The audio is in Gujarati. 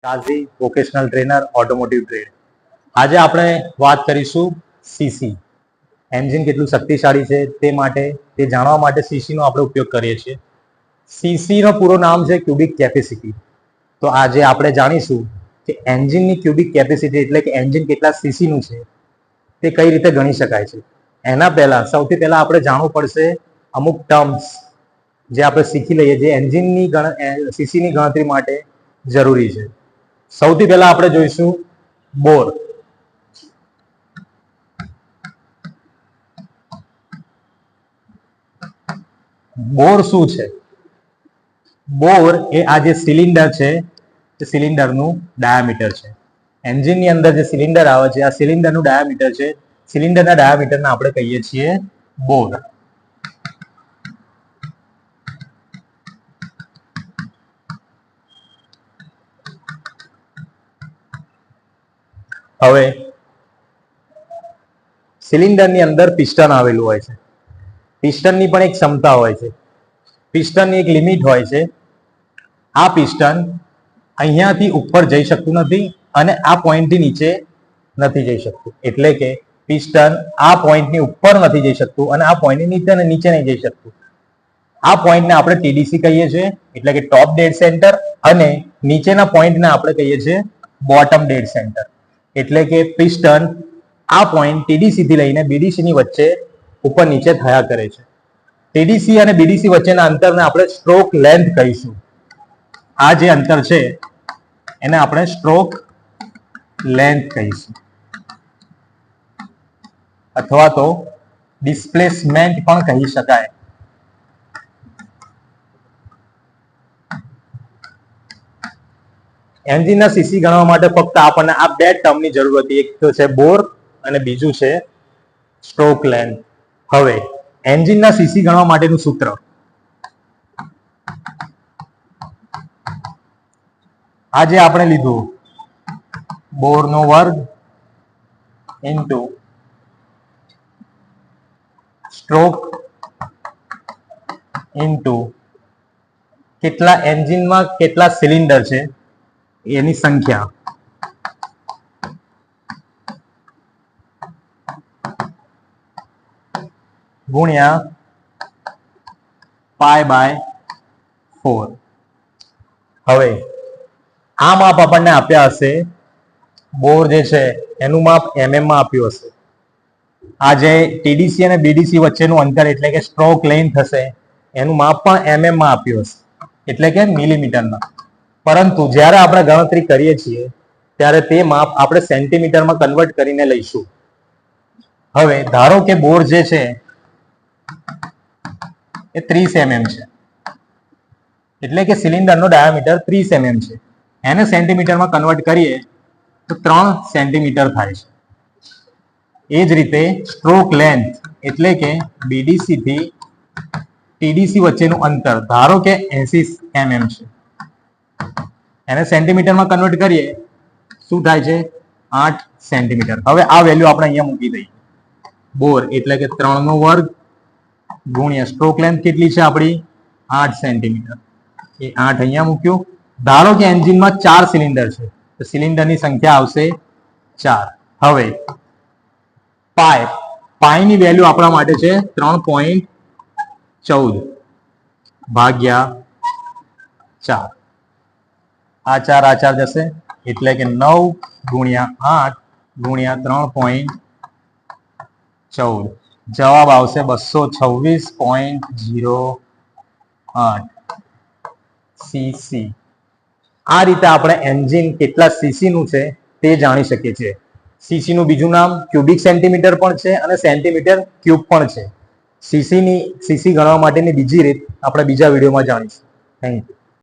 કાઝી વોકેશનલ ટ્રેનર ઓટોમોટિવ ટ્રેડ. આજે આપણે વાત કરીશું સીસી એન્જિન કેટલું શક્તિશાળી છે તે જાણવા માટે સીસી નો આપણે ઉપયોગ કરીએ છીએ. સીસી નો પૂરો નામ છે ક્યુબિક કેપેસિટી. તો આજે આપણે જાણીશું કે એન્જિનની ક્યુબિક કેપેસિટી એટલે કે એન્જિન કેટલા સીસી નું છે તે કઈ રીતે ગણી શકાય છે. એના પહેલા સૌથી પહેલા આપણે જાણવું પડશે અમુક ટર્મ્સ જે આપણે શીખી લઈએ જે એન્જિનની સીસી ની ગણતરી માટે જરૂરી છે. સૌથી પહેલા આપણે જોઈશું બોર. બોર શું છે? બોર એ આ જે સિલિન્ડર છે તે સિલિન્ડરનું ડાયામીટર છે. એન્જિનની અંદર જે સિલિન્ડર આવે છે આ સિલિન્ડરનું ડાયામીટર છે. સિલિન્ડરના ડાયામીટરને આપણે કહીએ છીએ બોર. હવે સિલિન્ડરની અંદર પિસ્ટન આવેલું હોય છે. પિસ્ટનની પણ એક ક્ષમતા હોય છે. પિસ્ટનની એક લિમિટ હોય છે. આ પિસ્ટન અહીંયાથી ઉપર જઈ શકતું નથી અને આ પોઈન્ટથી નીચે નથી જઈ શકતું. એટલે કે પિસ્ટન આ પોઈન્ટની ઉપર નથી જઈ શકતું અને આ પોઈન્ટની નીચે નહીં જઈ શકતું. આ પોઈન્ટને આપણે ટીડીસી કહીએ છીએ એટલે કે ટોપ ડેડ સેન્ટર, અને નીચેના પોઈન્ટને આપણે કહીએ છીએ બોટમ ડેડ સેન્ટર. એટલે કે પિસ્ટન આ પોઈન્ટ ટીડીસી થી લઈને બીડીસી ની વચ્ચે ઉપર નીચે થયા કરે છે. ટીડીસી અને બીડીસી વચ્ચેના અંતરને આપણે સ્ટ્રોક લેન્થ કહીશું. આ જે અંતર છે એને આપણે સ્ટ્રોક લેન્થ કહીશું અથવા તો ડિસ્પ્લેસમેન્ટ પણ કહી શકાય. એન્જિનના સીસી ગણવા માટે ફક્ત આપણને આ બે ટર્મની જરૂર હતી. એક તો છે બોર અને બીજું છે સ્ટ્રોક લેન્થ. હવે એન્જિનના સીસી ગણવા માટેનું સૂત્ર આજે આપણે લીધું બોરનો વર્ગ ઇન્ટુ સ્ટ્રોક ઇન્ટુ કેટલા એન્જિનમાં કેટલા સિલિન્ડર છે એની સંખ્યા ગુણ્યા π/4. હવે આ માપ આપણને આપ્યા હશે. બોર જે છે એનું માપ mm માં આપ્યું હશે. આ જે ટીડીસી અને બીડીસી વચ્ચેનું અંતર એટલે કે સ્ટ્રોક લેન્થ હશે એનું માપ પણ mm માં આપ્યું હશે એટલે કે મિલીમીટરમાં. પરંતુ જ્યારે આપણે ગણતરી કરીએ છીએ ત્યારે તે માપ આપણે સેન્ટીમીટરમાં કન્વર્ટ કરીને લઈશું. હવે ધારો કે બોર જે છે એ 30 mm છે એટલે કે સિલિન્ડરનો ડાયામીટર 30 mm છે. એને સેન્ટીમીટરમાં કન્વર્ટ કરીએ તો 3 સેન્ટીમીટર થાય છે. એ જ રીતે સ્ટ્રોક લેન્થ એટલે કે બીડીસી થી ટીડીસી વચ્ચેનું અંતર ધારો કે 80 mm છે. એને સેન્ટીમીટરમાં કન્વર્ટ કરીએ શું થાય છે? 8 સેન્ટીમીટર. હવે આ વેલ્યુ આપણે અહીંયા મૂકી દઈએ. બોર એટલે કે 3/2 ગુણ્યા સ્ટ્રોક લેન્થ કેટલી છે આપણી? 8 સેન્ટીમીટર. એ 8 અહીંયા મૂક્યું. ધારો કે એન્જિનમાં 4 સિલિન્ડર છે તો સિલિન્ડરની સંખ્યા આવશે 4. હવે પાઈની વેલ્યુ આપણા માટે છે 3.14 ભાગ્યા 4. આ 4 જશે એટલે કે 9 ગુણ્યા 8 ગુણ્યા 3.14. જવાબ આવશે 226.08 સીસી. આ રીતે આપણે એન્જિન કેટલા સીસી નું છે તે જાણી શકીએ છીએ. સીસી નું બીજું નામ ક્યુબિક સેન્ટીમીટર પણ છે અને સેન્ટીમીટર ક્યુબ પણ છે. સીસી ગણવા માટેની બીજી રીત આપણે બીજા વિડીયોમાં જાણીશું. Thank you.